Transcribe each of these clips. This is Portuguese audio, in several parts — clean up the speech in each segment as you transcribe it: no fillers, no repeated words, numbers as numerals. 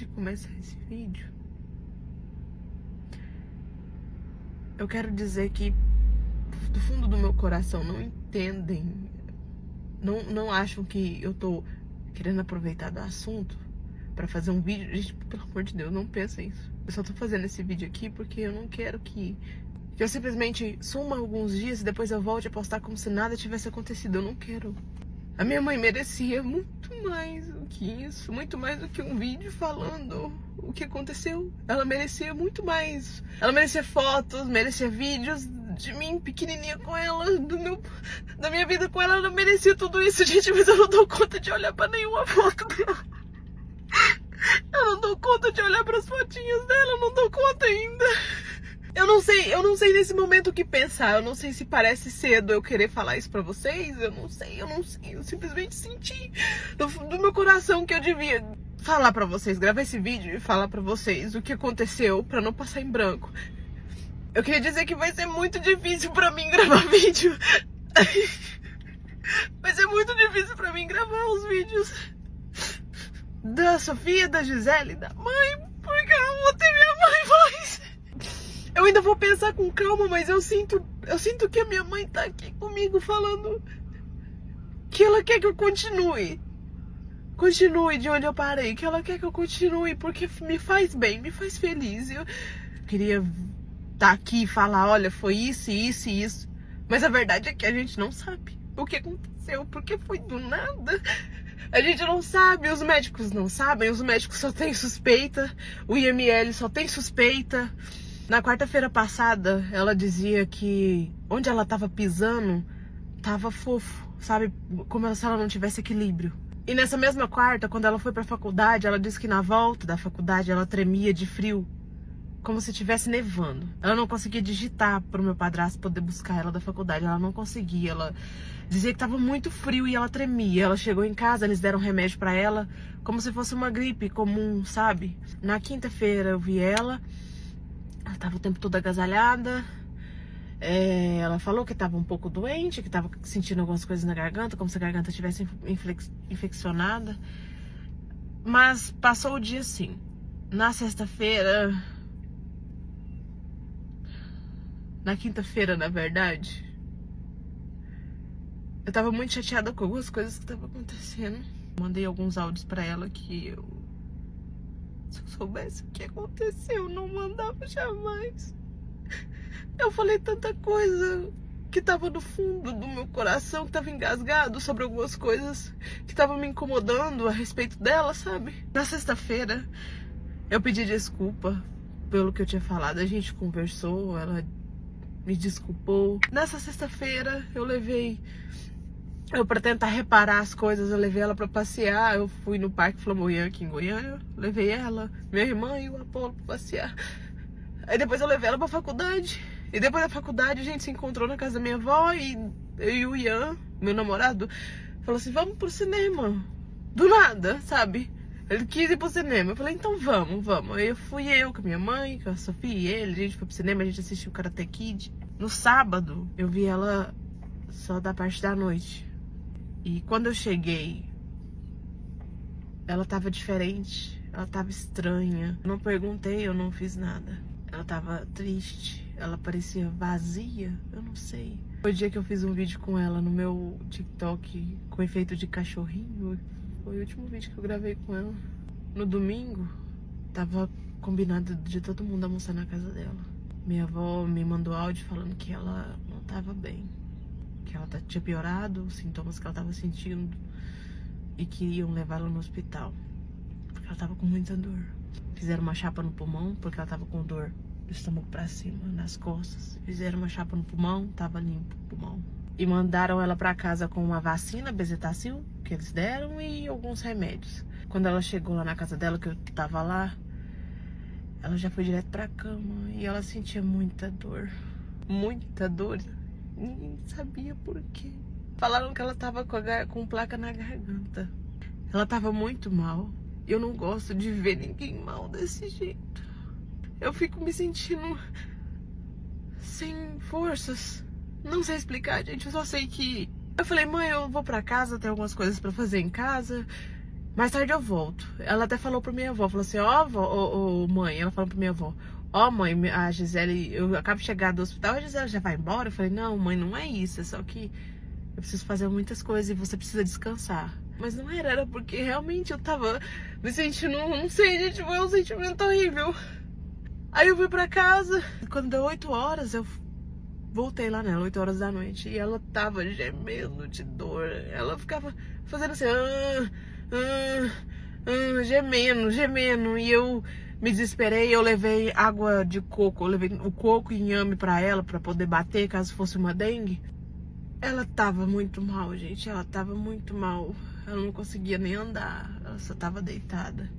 de começar esse vídeo, eu quero dizer que do fundo do meu coração não entendem, não acham que eu tô querendo aproveitar do assunto pra fazer um vídeo. Gente, pelo amor de Deus, não pensem isso. Eu só tô fazendo esse vídeo aqui porque eu não quero que eu simplesmente suma alguns dias e depois eu volte a postar como se nada tivesse acontecido. Eu não quero. A minha mãe merecia muito mais do que isso, muito mais do que um vídeo falando o que aconteceu. Ela merecia muito mais. Ela merecia fotos, merecia vídeos de mim pequenininha com ela, da minha vida com ela. Ela merecia tudo isso, gente, mas eu não dou conta de olhar pra nenhuma foto dela. Eu não dou conta de olhar pras fotinhas dela, eu não dou conta ainda. Eu não sei nesse momento o que pensar. Eu não sei se parece cedo eu querer falar isso pra vocês. Eu não sei. Eu simplesmente senti do meu coração que eu devia falar pra vocês, gravar esse vídeo e falar pra vocês o que aconteceu pra não passar em branco. Eu queria dizer que vai ser muito difícil pra mim gravar vídeo. Vai ser muito difícil pra mim gravar os vídeos da Sofia, da Gisele, da mãe, porque eu não vou ter minha mãe mais. Eu ainda vou pensar com calma, mas eu sinto que a minha mãe tá aqui comigo falando que ela quer que eu continue de onde eu parei, que ela quer que eu continue porque me faz bem, me faz feliz. Eu queria estar aqui e falar, olha, foi isso, isso e isso, mas a verdade é que a gente não sabe o que aconteceu, porque foi do nada. A gente não sabe, os médicos não sabem, os médicos só têm suspeita, o IML só tem suspeita. Na quarta-feira passada, ela dizia que onde ela tava pisando, tava fofo, sabe? Como se ela não tivesse equilíbrio. E nessa mesma quarta, quando ela foi pra faculdade, ela disse que na volta da faculdade ela tremia de frio, como se estivesse nevando. Ela não conseguia digitar pro meu padrasto poder buscar ela da faculdade, ela não conseguia. Ela dizia que tava muito frio e ela tremia. Ela chegou em casa, eles deram remédio pra ela, como se fosse uma gripe comum, sabe? Na quinta-feira eu vi ela. Ela tava o tempo todo agasalhada. Ela falou que tava um pouco doente, que tava sentindo algumas coisas na garganta, como se a garganta estivesse infeccionada. Mas passou o dia assim. Na sexta-feira... Na quinta-feira, na verdade, eu tava muito chateada com algumas coisas que estavam acontecendo. Mandei alguns áudios pra ela que se eu soubesse o que aconteceu, eu não mandava jamais. Eu falei tanta coisa que tava no fundo do meu coração, que tava engasgado sobre algumas coisas que estavam me incomodando a respeito dela, sabe? Na sexta-feira, eu pedi desculpa pelo que eu tinha falado. A gente conversou, ela me desculpou. Nessa sexta-feira, pra tentar reparar as coisas, eu levei ela pra passear. Eu fui no Parque Flamboyant aqui em Goiânia. Levei ela, minha irmã e o Apolo pra passear. Aí depois eu levei ela pra faculdade. E depois da faculdade a gente se encontrou na casa da minha avó. E eu e o Ian, meu namorado, falou assim, vamos pro cinema. Do nada, sabe? Ele quis ir pro cinema. Eu falei, então vamos. Aí eu fui com a minha mãe, com a Sofia e ele. A gente foi pro cinema, a gente assistiu o Karate Kid. No sábado, eu vi ela só da parte da noite. E quando eu cheguei, ela tava diferente, ela tava estranha. Eu não perguntei, eu não fiz nada. Ela tava triste, ela parecia vazia, eu não sei. Foi o dia que eu fiz um vídeo com ela no meu TikTok com efeito de cachorrinho. Foi o último vídeo que eu gravei com ela. No domingo, tava combinado de todo mundo almoçar na casa dela. Minha avó me mandou áudio falando que ela não tava bem. Que ela tinha piorado, os sintomas que ela tava sentindo. E que iam levar ela no hospital. Porque ela tava com muita dor. Fizeram uma chapa no pulmão, porque ela tava com dor do estômago pra cima, nas costas. Fizeram uma chapa no pulmão, tava limpo o pulmão. E mandaram ela pra casa com uma vacina, Bezetacil, que eles deram, e alguns remédios. Quando ela chegou lá na casa dela, que eu tava lá, ela já foi direto pra cama. E ela sentia muita dor. Muita dor. Ninguém sabia por quê. Falaram que ela tava com placa na garganta. Ela tava muito mal. Eu não gosto de ver ninguém mal desse jeito. Eu fico me sentindo sem forças. Não sei explicar, gente. Eu só sei que... Eu falei, mãe, eu vou pra casa, tem algumas coisas pra fazer em casa. mais tarde eu volto. Ela até falou pra minha avó, falou assim, ó, mãe, ela falou pra minha avó, ó, mãe, a Gisele, eu acabo de chegar do hospital, a Gisele já vai embora? Eu falei, não, mãe, não é isso, é só que eu preciso fazer muitas coisas e você precisa descansar. Mas não era porque realmente eu tava me sentindo, não sei, gente, foi um sentimento horrível. Aí eu fui pra casa, quando deu 8 horas, eu voltei lá nela, 8 horas da noite, e ela tava gemendo de dor. Ela ficava fazendo assim, gemendo, e eu me desesperei. Eu levei água de coco, eu levei o coco e inhame pra ela, pra poder bater caso fosse uma dengue. Ela tava muito mal, gente, ela tava muito mal. Ela não conseguia nem andar, ela só tava deitada.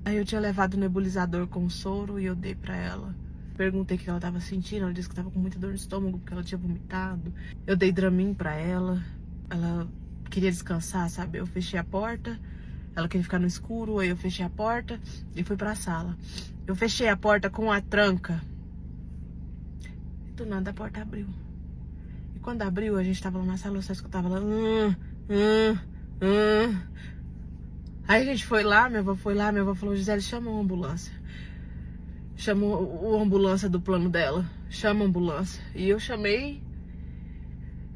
Aí eu tinha levado o nebulizador com soro e eu dei pra ela. Perguntei o que ela tava sentindo, ela disse que tava com muita dor no estômago porque ela tinha vomitado. Eu dei Dramin pra ela, ela queria descansar, sabe? Eu fechei a porta, ela queria ficar no escuro, aí eu fechei a porta e fui pra sala. Eu fechei a porta com a tranca. Do nada a porta abriu. E quando abriu, a gente tava lá na sala, eu só escutava lá... Aí a gente foi lá, minha avó falou, Gisele, chama uma ambulância. Chamou a ambulância do plano dela. Chama a ambulância. E eu chamei.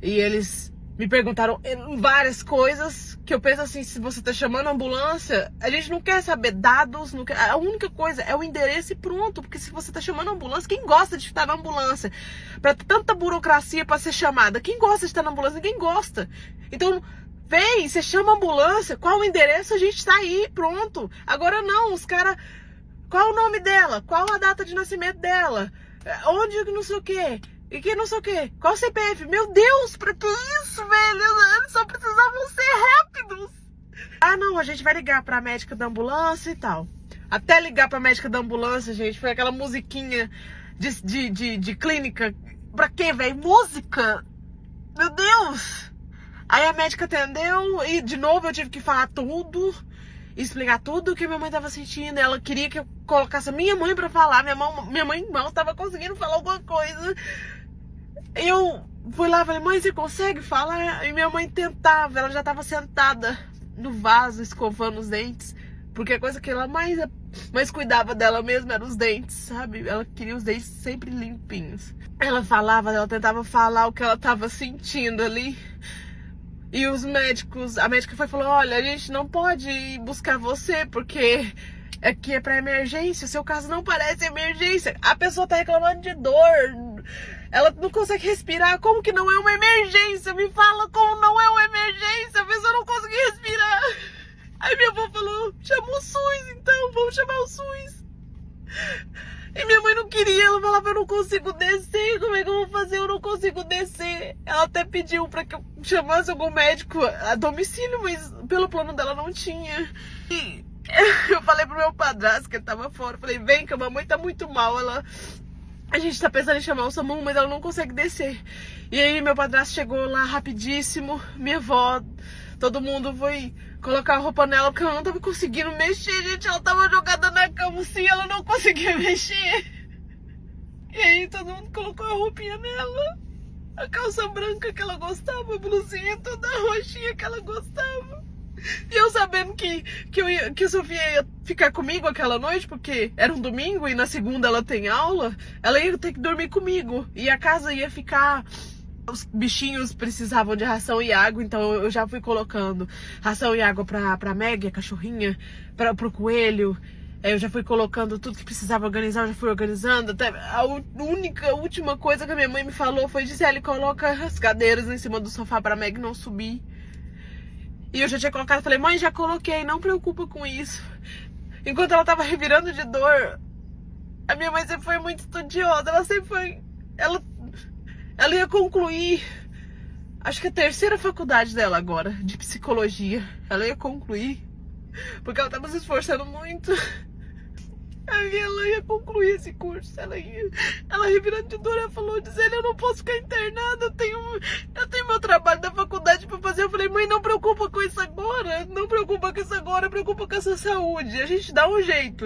E eles me perguntaram várias coisas. Que eu penso assim, se você tá chamando a ambulância, a gente não quer saber dados. Não quer, a única coisa é o endereço e pronto. Porque se você tá chamando a ambulância, quem gosta de estar na ambulância? Pra tanta burocracia pra ser chamada. Quem gosta de estar na ambulância? Ninguém gosta. Então... vem, você chama a ambulância, qual o endereço, a gente tá aí, pronto. Agora não, os caras... qual o nome dela? Qual a data de nascimento dela? Onde não sei o quê? E que não sei o quê? Qual o CPF? Meu Deus, pra que isso, velho? Eles só precisavam ser rápidos. Ah, não, a gente vai ligar pra médica da ambulância e tal. Até ligar pra médica da ambulância, gente, foi aquela musiquinha de clínica. Pra quê, velho? Música? Meu Deus! Aí a médica atendeu e de novo eu tive que falar tudo, explicar tudo o que minha mãe tava sentindo. Ela queria que eu colocasse a minha mãe pra falar. Minha mãe mal tava conseguindo falar alguma coisa. Eu fui lá e falei, mãe, você consegue falar? E minha mãe tentava, ela já tava sentada no vaso escovando os dentes. Porque a coisa que ela mais cuidava dela mesma era os dentes, sabe? Ela queria os dentes sempre limpinhos. Ela tentava falar o que ela tava sentindo ali. E os médicos, a médica foi e falou, olha, a gente não pode ir buscar você, porque aqui é pra emergência, seu caso não parece emergência. A pessoa tá reclamando de dor, ela não consegue respirar, como que não é uma emergência? Me fala como não é uma emergência, a pessoa não consegue respirar. Aí minha avó falou, chama o SUS então, vamos chamar o SUS. E minha mãe não queria, ela falava, eu não consigo descer, como é que eu vou fazer? Eu não consigo descer. Ela até pediu pra que eu chamasse algum médico a domicílio, mas pelo plano dela não tinha. E eu falei pro meu padrasto, que ele tava fora, falei, vem que a mamãe tá muito mal, a gente tá pensando em chamar o SAMU, mas ela não consegue descer. E aí meu padrasto chegou lá rapidíssimo, minha avó, todo mundo foi colocar a roupa nela, porque ela não tava conseguindo mexer, gente. Ela tava jogada na cama assim, ela não conseguia mexer. E aí todo mundo colocou a roupinha nela, a calça branca que ela gostava, a blusinha toda roxinha que ela gostava. E eu sabendo que a Sofia ia ficar comigo aquela noite, porque era um domingo e na segunda ela tem aula, ela ia ter que dormir comigo. E a casa ia ficar... os bichinhos precisavam de ração e água, então eu já fui colocando ração e água pra Meg, a cachorrinha, pro coelho. Eu já fui colocando tudo que precisava organizar, eu já fui organizando. Até a última coisa que a minha mãe me falou foi, Gisele, coloca as cadeiras em cima do sofá pra Meg não subir. E eu já tinha colocado, falei, mãe, já coloquei, não preocupa com isso. Enquanto ela tava revirando de dor, a minha mãe sempre foi muito estudiosa, ela sempre foi... Ela ia concluir, acho que a 3ª faculdade dela agora, de psicologia. Ela ia concluir, porque ela tava se esforçando muito. Aí ela ia concluir esse curso. Ela revirando de dor, ela falou, Gisele, eu não posso ficar internada, eu tenho meu trabalho da faculdade pra fazer. Eu falei, mãe, não preocupa com isso agora, não preocupa com isso agora, preocupa com a sua saúde. A gente dá um jeito.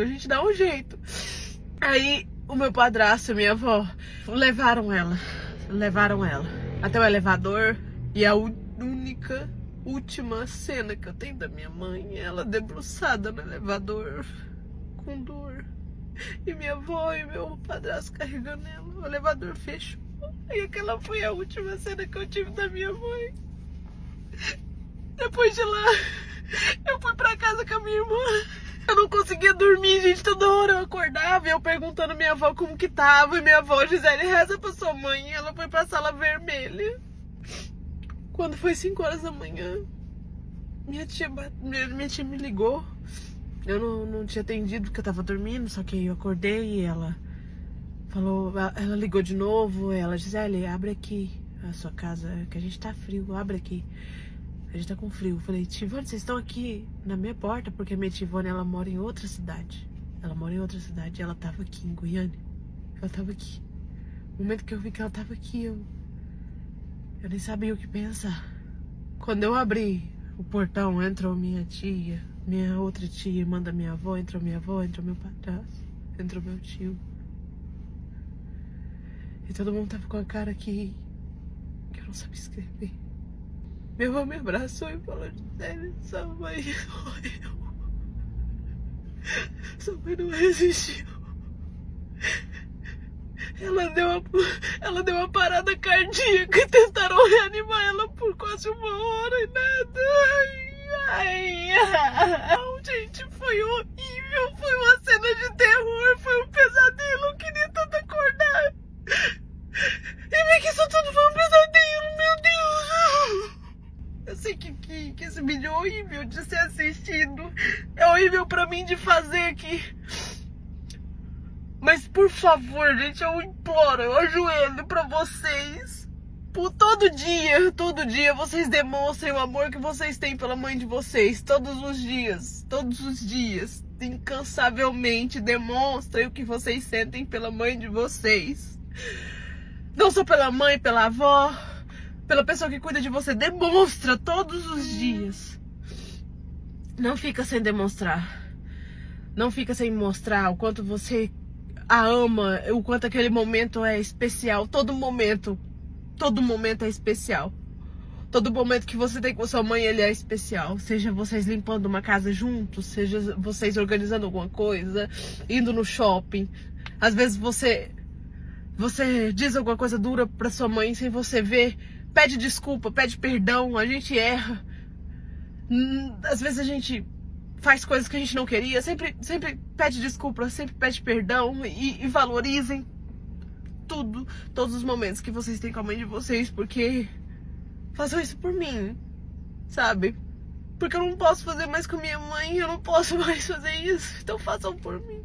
Aí o meu padrasto e minha avó levaram ela até o elevador, e a única última cena que eu tenho da minha mãe, ela debruçada no elevador, com dor. E minha avó e meu padrasto carregando ela. O elevador fechou. E aquela foi a última cena que eu tive da minha mãe. Depois de lá, eu fui pra casa com a minha irmã. Eu não conseguia dormir, gente. Toda hora eu acordava e eu perguntando à minha avó como que tava. E minha avó, Gisele, reza pra sua mãe. E ela foi pra sala vermelha. Quando foi 5 horas da manhã, minha tia me ligou. Eu não tinha atendido porque eu tava dormindo, só que eu acordei e ela falou, ela ligou de novo. Ela, Gisele, abre aqui a sua casa, que a gente tá frio, abre aqui. A gente tá com frio. Eu falei, Tivone, vocês estão aqui na minha porta, porque a minha Tivone, ela mora em outra cidade. Ela mora em outra cidade, ela tava aqui em Goiânia. Ela tava aqui. No momento que eu vi que ela tava aqui, eu nem sabia o que pensar. Quando eu abri o portão, entrou minha tia, minha outra tia, irmã da minha avó, entrou minha avó, entrou meu padrasto, entrou meu tio. E todo mundo tava com a cara que eu não sabia escrever. Meu avô me abraçou e falou, Gisele, sua mãe morreu. Sua mãe não resistiu. Ela deu uma parada cardíaca e tentaram reanimar ela por quase 1 hora e nada. Não, gente, foi horrível. Foi uma cena de terror, foi um pesadelo. Eu queria tanto acordar. E ver que isso tudo foi um pesadelo, meu Deus. Eu sei que esse vídeo é horrível de ser assistido. É horrível pra mim de fazer aqui. Mas por favor, gente, eu imploro, eu ajoelho pra vocês. Por todo dia vocês demonstrem o amor que vocês têm pela mãe de vocês. Todos os dias, incansavelmente demonstrem o que vocês sentem pela mãe de vocês. Não só pela mãe, pela avó, pela pessoa que cuida de você. Demonstra todos os dias. Não fica sem demonstrar. Não fica sem mostrar o quanto você a ama, o quanto aquele momento é especial. Todo momento é especial. Todo momento que você tem com sua mãe, ele é especial. Seja vocês limpando uma casa juntos, seja vocês organizando alguma coisa, indo no shopping. Às vezes você diz alguma coisa dura pra sua mãe sem você ver, pede desculpa, pede perdão, a gente erra. Às vezes a gente faz coisas que a gente não queria, sempre pede desculpa, sempre pede perdão e valorizem todos os momentos que vocês têm com a mãe de vocês, porque façam isso por mim, sabe? Porque eu não posso fazer mais com minha mãe, eu não posso mais fazer isso, então façam por mim.